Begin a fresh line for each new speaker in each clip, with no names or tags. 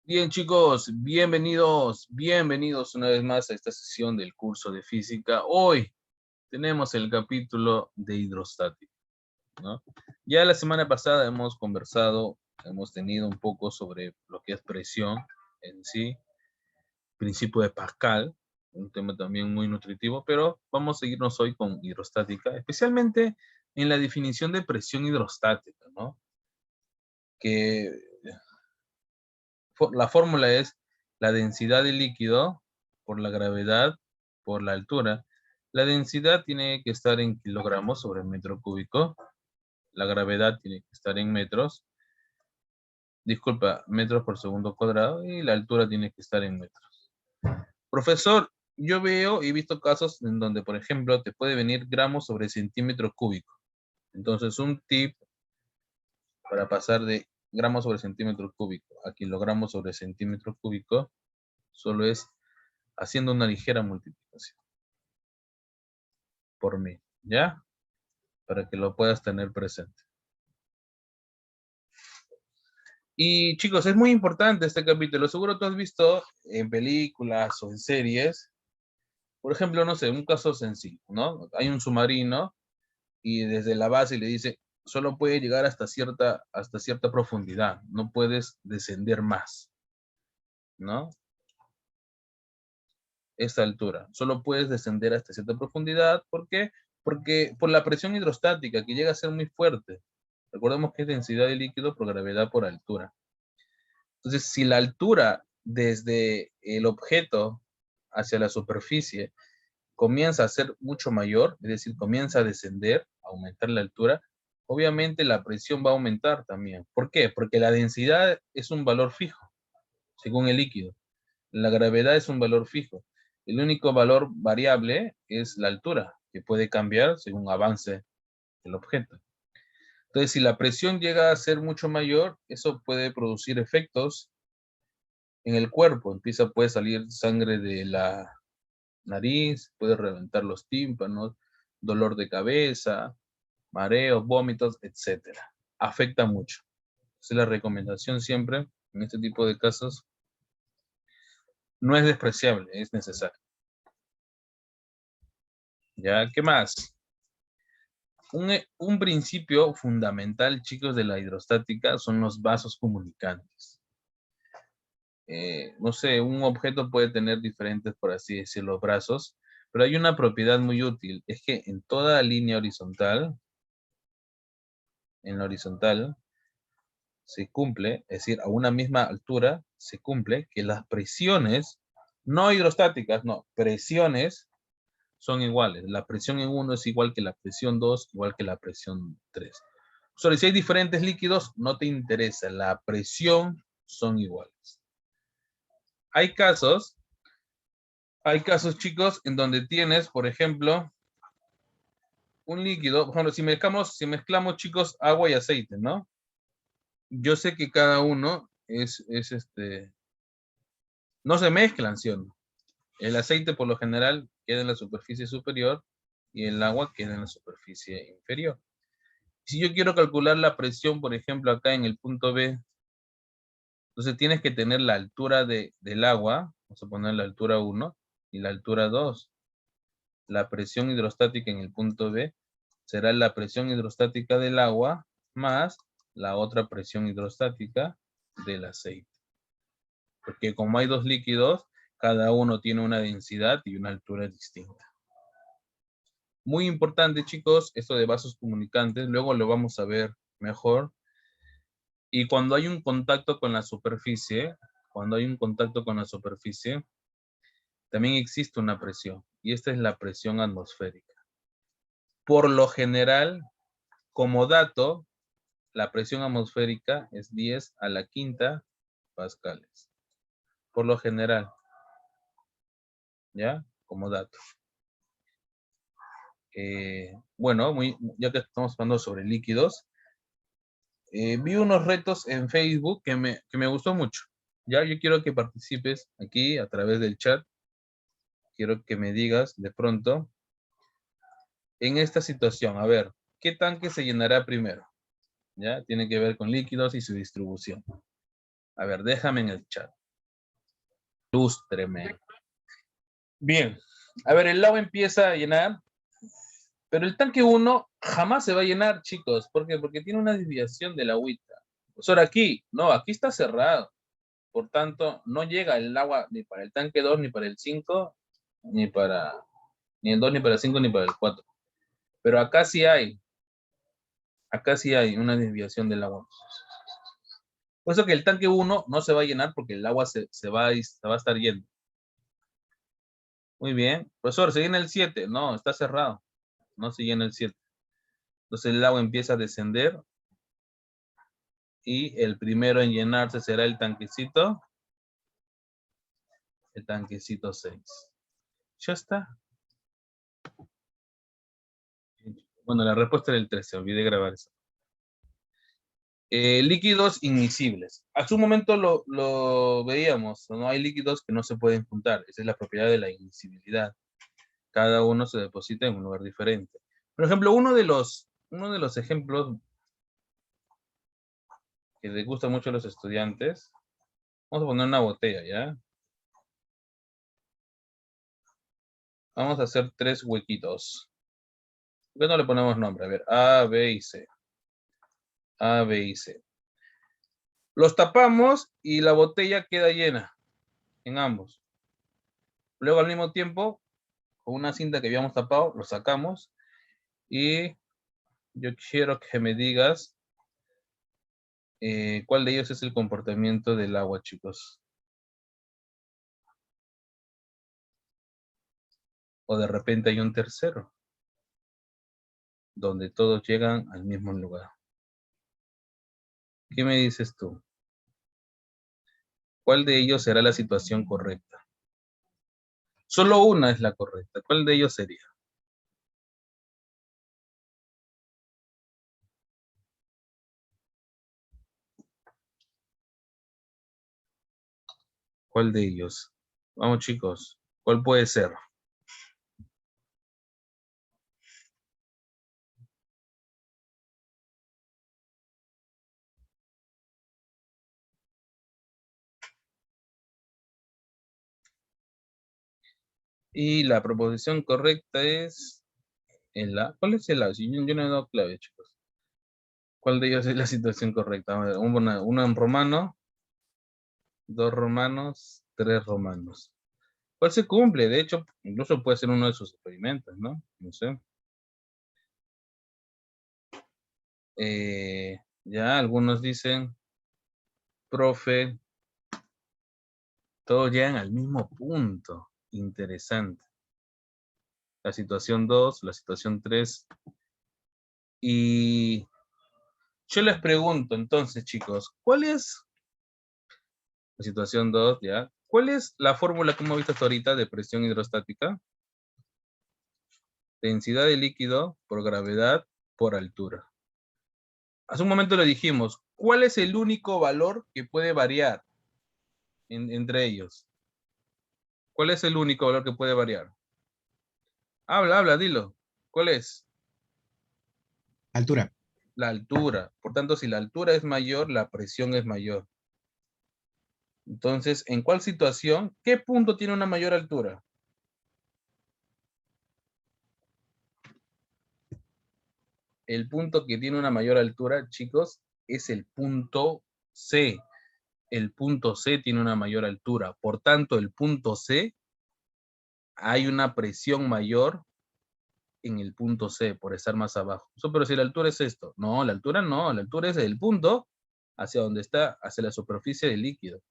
Bien, chicos, bienvenidos una vez más a esta sesión del curso de física. Hoy tenemos el capítulo de hidrostática, ¿no? Ya la semana pasada hemos conversado, hemos tenido un poco sobre lo que es presión en sí, principio de Pascal, un tema también muy nutritivo, pero vamos a seguirnos hoy con hidrostática, especialmente en la definición de presión hidrostática, ¿no? Que la fórmula es la densidad del líquido por la gravedad por la altura. La densidad tiene que estar en kilogramos sobre metro cúbico. La gravedad tiene que estar en metros. Disculpa, metros por segundo cuadrado. Y la altura tiene que estar en metros. Profesor, yo veo y he visto casos en donde, por ejemplo, te puede venir gramos sobre centímetro cúbico. Entonces, un tip para pasar de gramos sobre centímetro cúbico a kilogramos sobre centímetro cúbico solo es haciendo una ligera multiplicación por mí, ¿ya? Para que lo puedas tener presente. Y chicos, es muy importante este capítulo. Seguro tú has visto en películas o en series, por ejemplo, no sé, un caso sencillo, ¿no? Hay un submarino y desde la base le dice, solo puede llegar hasta cierta profundidad, no puedes descender más, ¿no? Esta altura, solo puedes descender hasta cierta profundidad. ¿Por qué? Porque por la presión hidrostática que llega a ser muy fuerte. Recordemos que es densidad de líquido por gravedad por altura. Entonces, si la altura desde el objeto hacia la superficie comienza a ser mucho mayor, es decir, comienza a descender, a aumentar la altura, obviamente la presión va a aumentar también. ¿Por qué? Porque la densidad es un valor fijo, según el líquido. La gravedad es un valor fijo. El único valor variable es la altura, que puede cambiar según avance el objeto. Entonces, si la presión llega a ser mucho mayor, eso puede producir efectos en el cuerpo. Puede salir sangre de la nariz, puede reventar los tímpanos, dolor de cabeza, mareos, vómitos, etcétera. Afecta mucho. Esa es la recomendación siempre en este tipo de casos. No es despreciable, es necesario. ¿Ya? ¿Qué más? Un principio fundamental, chicos, de la hidrostática son los vasos comunicantes. No sé, un objeto puede tener diferentes, por así decirlo, brazos, pero hay una propiedad muy útil, es que en toda línea horizontal, en la horizontal, se cumple, es decir, a una misma altura, se cumple que las presiones, no hidrostáticas, no, presiones son iguales. La presión en uno es igual que la presión 2, igual que la presión 3. Solo si hay diferentes líquidos, no te interesa, la presión son iguales. Hay casos, chicos, en donde tienes, por ejemplo, un líquido, por ejemplo, si mezclamos, chicos, agua y aceite, ¿no? Yo sé que cada uno no se mezclan, ¿sí o no? El aceite por lo general queda en la superficie superior y el agua queda en la superficie inferior. Si yo quiero calcular la presión, por ejemplo, acá en el punto B, entonces tienes que tener la altura del agua, vamos a poner la altura 1 y la altura 2. La presión hidrostática en el punto B será la presión hidrostática del agua más la otra presión hidrostática del aceite. Porque como hay dos líquidos, cada uno tiene una densidad y una altura distinta. Muy importante, chicos, esto de vasos comunicantes, luego lo vamos a ver mejor. Y cuando hay un contacto con la superficie, también existe una presión, y esta es la presión atmosférica. Por lo general, como dato, la presión atmosférica es 10 a la quinta pascales. Por lo general, ¿ya? Como dato. Bueno, ya que estamos hablando sobre líquidos, vi unos retos en Facebook que me gustó mucho. Ya, yo quiero que participes aquí a través del chat. Quiero que me digas de pronto, en esta situación, a ver, ¿qué tanque se llenará primero? ¿Ya? Tiene que ver con líquidos y su distribución. A ver, déjame en el chat. Ilústreme. Bien. A ver, el agua empieza a llenar, pero el tanque 1 jamás se va a llenar, chicos. ¿Por qué? Porque tiene una desviación de la agüita. Pues ahora aquí, no, aquí está cerrado. Por tanto, no llega el agua ni para el tanque 2, ni para el 5, ni el 2, ni para el 5, ni para el 4. Pero acá sí hay una desviación del agua. Por eso que el tanque 1 no se va a llenar porque el agua se va a estar yendo. Muy bien. Profesor, ¿se llena el 7? No, está cerrado. No se llena el 7. Entonces el agua empieza a descender y el primero en llenarse será el tanquecito 6. Ya está. Bueno, la respuesta era el 13, olvidé grabar eso. Líquidos inmiscibles. Hace un momento lo veíamos, no hay líquidos que no se pueden juntar. Esa es la propiedad de la inmiscibilidad. Cada uno se deposita en un lugar diferente. Por ejemplo, uno de los ejemplos que les gusta mucho a los estudiantes, vamos a poner una botella, ¿ya? Vamos a hacer 3 huequitos. ¿Por qué no le ponemos nombre? A ver, A, B y C. A, B y C. Los tapamos y la botella queda llena en ambos. Luego al mismo tiempo, con una cinta que habíamos tapado, lo sacamos y yo quiero que me digas cuál de ellos es el comportamiento del agua, chicos. O de repente hay un tercero, donde todos llegan al mismo lugar. ¿Qué me dices tú? ¿Cuál de ellos será la situación correcta? Solo una es la correcta. ¿Cuál de ellos sería? ¿Cuál de ellos? Vamos, chicos. ¿Cuál puede ser? Y la proposición correcta es el A. ¿Cuál es el A? Si yo no he dado clave, chicos. ¿Cuál de ellos es la situación correcta? A ver, uno en romano, 2 romanos, 3 romanos. ¿Cuál se cumple? De hecho, incluso puede ser uno de sus experimentos, ¿no? No sé. Ya algunos dicen, profe, todos llegan al mismo punto. Interesante. La situación 2, la situación 3. Y yo les pregunto entonces, chicos, ¿cuál es la situación 2, ya? ¿Cuál es la fórmula que hemos visto hasta ahorita de presión hidrostática? Densidad de líquido por gravedad por altura. Hace un momento le dijimos, ¿cuál es el único valor que puede variar entre ellos? ¿Cuál es el único valor que puede variar? Habla, dilo. ¿Cuál es?
Altura.
La altura. Por tanto, si la altura es mayor, la presión es mayor. Entonces, ¿en cuál situación? ¿Qué punto tiene una mayor altura? El punto que tiene una mayor altura, chicos, es el punto C. El punto C tiene una mayor altura. Por tanto, el punto C, hay una presión mayor en el punto C por estar más abajo. Pero si la altura es esto. No, la altura no. La altura es el punto hacia donde está, hacia la superficie del líquido.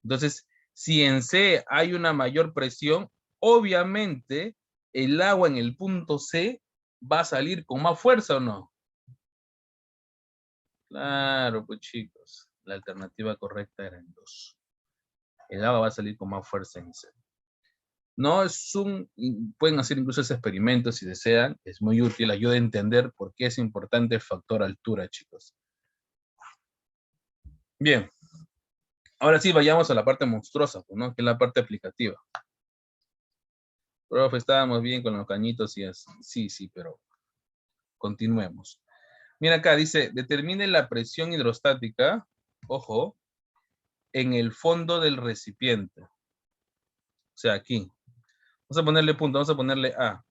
Entonces, si en C hay una mayor presión, obviamente el agua en el punto C va a salir con más fuerza, ¿o no? Claro, pues chicos, la alternativa correcta era en 2. El agua va a salir con más fuerza en C. No es pueden hacer incluso ese experimento si desean, es muy útil, ayuda a entender por qué es importante el factor altura, chicos. Bien, ahora sí vayamos a la parte monstruosa, ¿no? Que es la parte aplicativa. Profe, estábamos bien con los cañitos y así. Sí, pero continuemos. Mira acá, dice, determine la presión hidrostática, ojo, en el fondo del recipiente. O sea, aquí. Vamos a ponerle punto, vamos a ponerle A.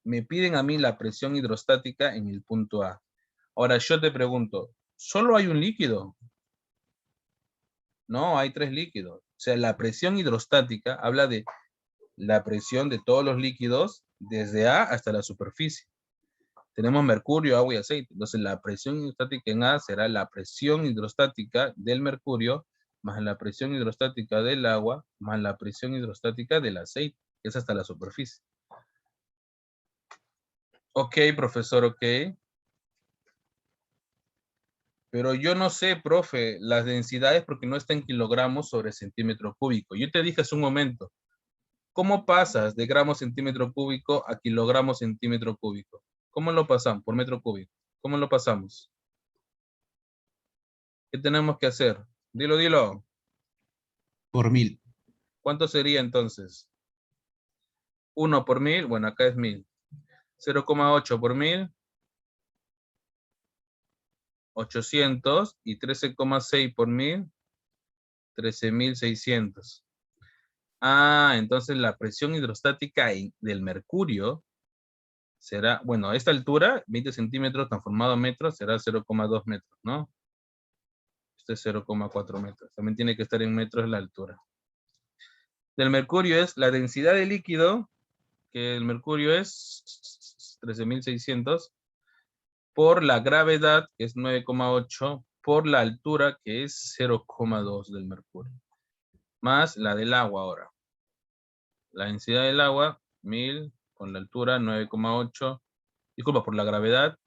Me piden a mí la presión hidrostática en el punto A. Ahora yo te pregunto, ¿solo hay un líquido? No, hay 3 líquidos. O sea, la presión hidrostática habla de la presión de todos los líquidos desde A hasta la superficie. Tenemos mercurio, agua y aceite. Entonces la presión hidrostática en A será la presión hidrostática del mercurio más la presión hidrostática del agua más la presión hidrostática del aceite, que es hasta la superficie. Ok, profesor, ok. Pero yo no sé, profe, las densidades porque no está en kilogramos sobre centímetro cúbico. Yo te dije hace un momento, ¿cómo pasas de gramos centímetro cúbico a kilogramos centímetro cúbico? ¿Cómo lo pasamos? Por metro cúbico. ¿Cómo lo pasamos? ¿Qué tenemos que hacer? Dilo, dilo.
Por 1000.
¿Cuánto sería entonces? 1 por 1000, bueno, acá es 1000. 0,8 por 1000, 800, y 13,6 por 1000, 13.600. Ah, entonces la presión hidrostática del mercurio será, bueno, a esta altura, 20 centímetros transformado a metros, será 0,2 metros, ¿no? Este es 0,4 metros. También tiene que estar en metros la altura. Del mercurio es la densidad de líquido, que el mercurio es 13.600, por la gravedad, que es 9,8, por la altura, que es 0,2 del mercurio, más la del agua ahora. La densidad del agua, 1000, con la altura 9,8, disculpa, por la gravedad,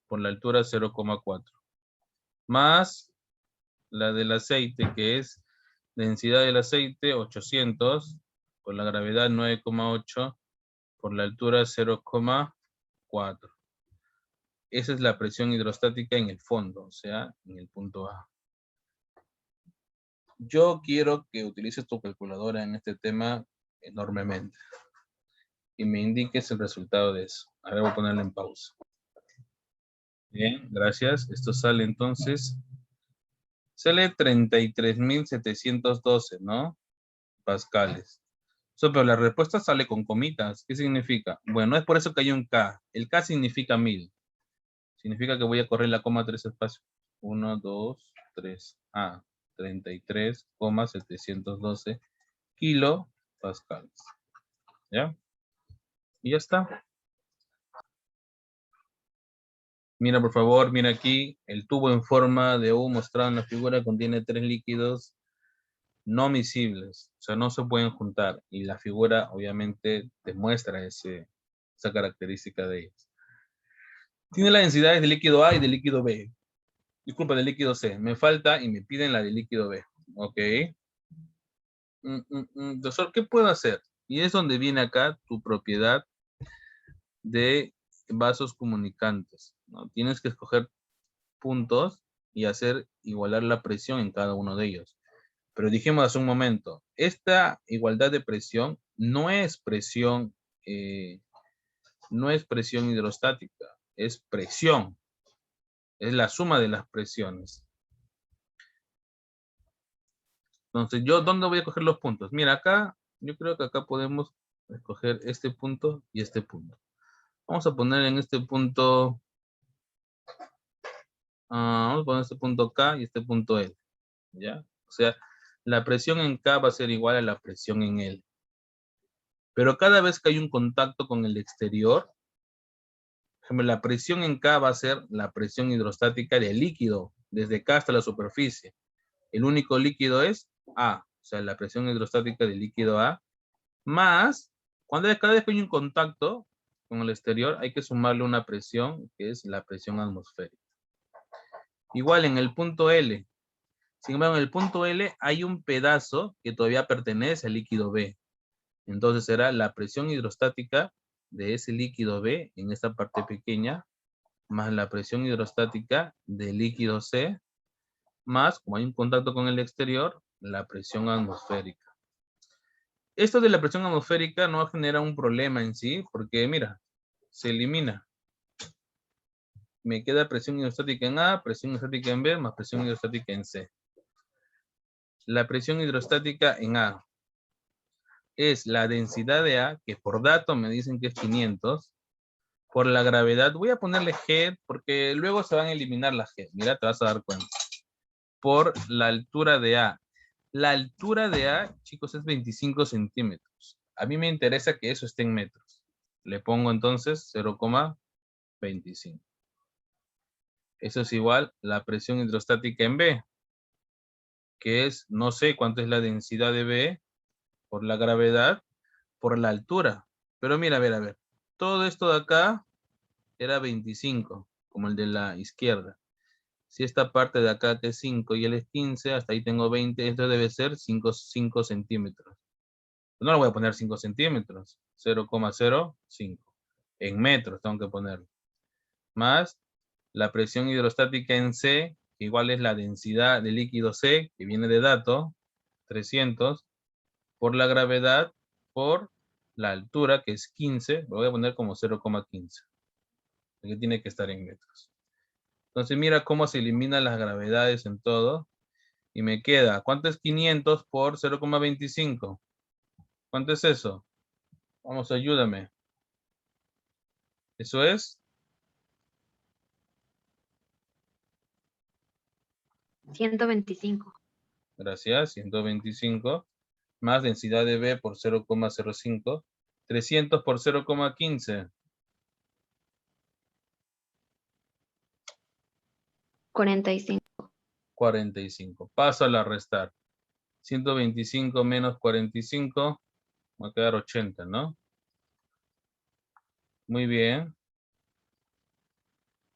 por la altura 0,4, más la del aceite, que es densidad del aceite 800, por la gravedad 9,8, por la altura 0,4. Esa es la presión hidrostática en el fondo, o sea, en el punto A. Yo quiero que utilices tu calculadora en este tema enormemente y me indiques el resultado de eso. Ahora voy a ponerlo en pausa. Bien, gracias. Esto sale entonces, sale 33.712, ¿no? Pascales. Pero la respuesta sale con comitas. ¿Qué significa? Bueno, es por eso que hay un K. El K significa 1000. Significa que voy a correr la coma 3 espacios. 1, 2, 3. Ah, 33,712 kilopascales. ¿Ya? Y ya está. Mira, por favor, mira aquí. El tubo en forma de U mostrado en la figura contiene 3 líquidos no miscibles. O sea, no se pueden juntar. Y la figura obviamente demuestra esa característica de ellos. Tiene las densidades de líquido A y de líquido B. Disculpa, de líquido C. Me falta y me piden la de líquido B. Ok. Doctor, ¿qué puedo hacer? Y es donde viene acá tu propiedad de vasos comunicantes, ¿no? Tienes que escoger puntos y hacer igualar la presión en cada uno de ellos. Pero dijimos hace un momento, esta igualdad de presión no es presión hidrostática, es presión, es la suma de las presiones. Entonces, ¿dónde voy a coger los puntos? Mira, acá, yo creo que acá podemos escoger este punto y este punto. Vamos a poner en este punto, vamos a poner este punto K y este punto L, ¿ya? O sea, la presión en K va a ser igual a la presión en L. Pero cada vez que hay un contacto con el exterior, por ejemplo, la presión en K va a ser la presión hidrostática del líquido, desde K hasta la superficie. El único líquido es A, o sea, la presión hidrostática del líquido A, más, cada vez que hay un contacto con el exterior, hay que sumarle una presión, que es la presión atmosférica. Igual en el punto L. Sin embargo, en el punto L hay un pedazo que todavía pertenece al líquido B. Entonces será la presión hidrostática de ese líquido B en esta parte pequeña, más la presión hidrostática del líquido C, más, como hay un contacto con el exterior, la presión atmosférica. Esto de la presión atmosférica no genera un problema en sí, porque mira, se elimina. Me queda presión hidrostática en A, presión hidrostática en B, más presión hidrostática en C. La presión hidrostática en A es la densidad de A, que por dato me dicen que es 500, por la gravedad. Voy a ponerle G porque luego se van a eliminar las G. Mira, te vas a dar cuenta. Por la altura de A. La altura de A, chicos, es 25 centímetros. A mí me interesa que eso esté en metros. Le pongo entonces 0,25. Eso es igual la presión hidrostática en B, que es, no sé cuánto es la densidad de B por la gravedad, por la altura. Pero mira, a ver. Todo esto de acá era 25, como el de la izquierda. Si esta parte de acá que es 5 y él es 15, hasta ahí tengo 20, esto debe ser 5 centímetros. No le voy a poner 5 centímetros, 0,05. En metros tengo que ponerlo. Más la presión hidrostática en C, que igual es la densidad del líquido C, que viene de dato, 300, por la gravedad, por la altura, que es 15, lo voy a poner como 0,15. Porque tiene que estar en metros. Entonces mira cómo se eliminan las gravedades en todo. Y me queda, ¿cuánto es 500 por 0,25? ¿Cuánto es eso? Vamos, ayúdame. Eso es
125.
Gracias, 125, más densidad de B por 0,05, 300 por 0,15,
45.
45. Paso a la restar. 125 menos 45, va a quedar 80, ¿no? Muy bien.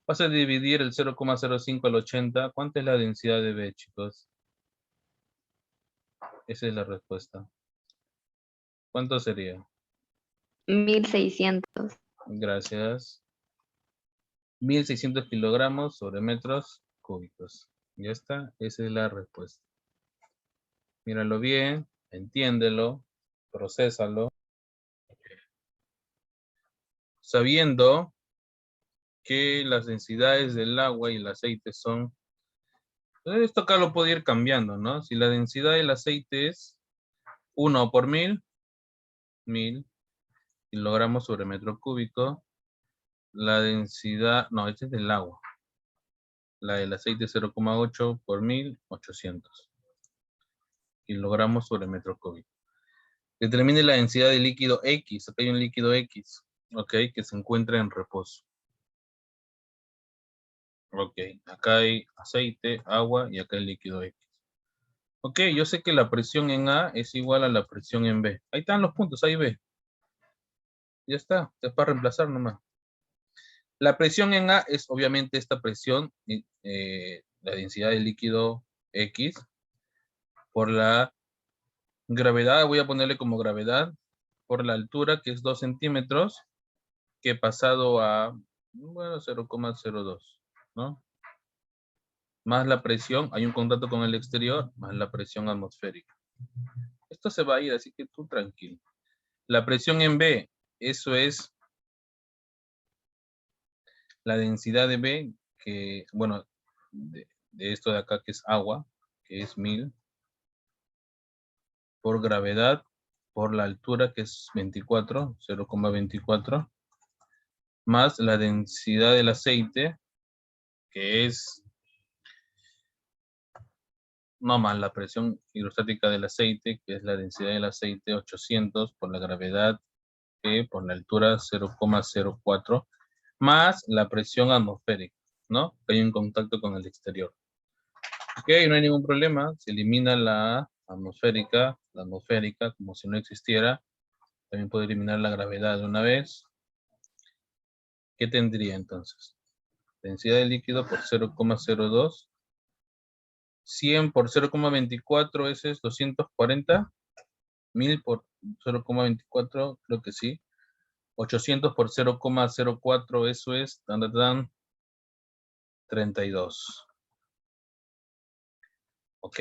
Vas a dividir el 0,05 al 80. ¿Cuánta es la densidad de B, chicos? Esa es la respuesta. ¿Cuánto sería?
1600.
Gracias. 1600 kilogramos sobre metros cúbicos. Ya está, esa es la respuesta. Míralo bien, entiéndelo, procésalo. Sabiendo que las densidades del agua y el aceite son... Esto acá lo puedo ir cambiando, ¿no? Si la densidad del aceite es 1 por 1000 kilogramos sobre metro cúbico, la densidad... No, este es del agua. La del aceite es 0,8 por 1000, 800 kilogramos sobre metro cúbico. Determine la densidad del líquido X. Acá hay un líquido X, ok, que se encuentra en reposo. Ok, acá hay aceite, agua y acá el líquido X. Ok, yo sé que la presión en A es igual a la presión en B. Ahí están los puntos, ahí B. Ya está, es para reemplazar nomás. La presión en A es obviamente esta presión, la densidad del líquido X, por la gravedad, voy a ponerle como gravedad, por la altura que es 2 centímetros, que he pasado a, bueno, 0,02, ¿no? Más la presión, hay un contacto con el exterior, más la presión atmosférica. Esto se va a ir, así que tú tranquilo. La presión en B, eso es la densidad de B, que, bueno, de esto de acá que es agua, que es 1000, por gravedad, por la altura que es 24, 0,24, más la densidad del aceite, que es, no más la presión hidrostática del aceite, que es la densidad del aceite 800 por la gravedad, que por la altura 0,04, más la presión atmosférica, ¿no? Que hay un contacto con el exterior. Ok, no hay ningún problema, se elimina la atmosférica, como si no existiera. También puedo eliminar la gravedad de una vez. ¿Qué tendría entonces? Densidad del líquido por 0,02. 100 por 0,24, ese es 240. 1000 por 0,24, creo que sí. 800 por 0,04, eso es 32. ¿Ok?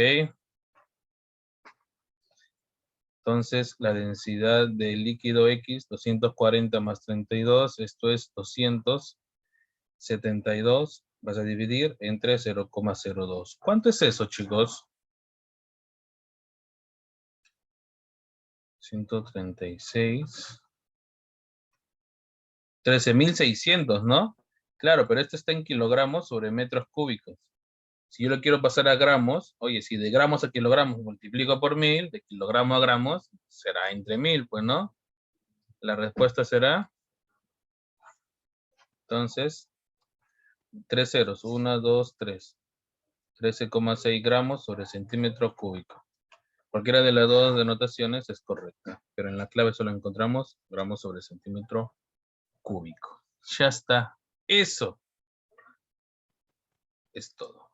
Entonces, la densidad del líquido X, 240 más 32, esto es 272. Vas a dividir entre 0,02. ¿Cuánto es eso, chicos? 136. 13.600, ¿no? Claro, pero esto está en kilogramos sobre metros cúbicos. Si yo lo quiero pasar a gramos, oye, si de gramos a kilogramos multiplico por 1000, de kilogramo a gramos, será entre 1000, pues, ¿no? La respuesta será, entonces, 3 ceros, 1, 2, 3. 13,6 gramos sobre centímetro cúbico. Cualquiera de las dos denotaciones es correcta, pero en la clave solo encontramos gramos sobre centímetro cúbico. Ya está. Eso es todo.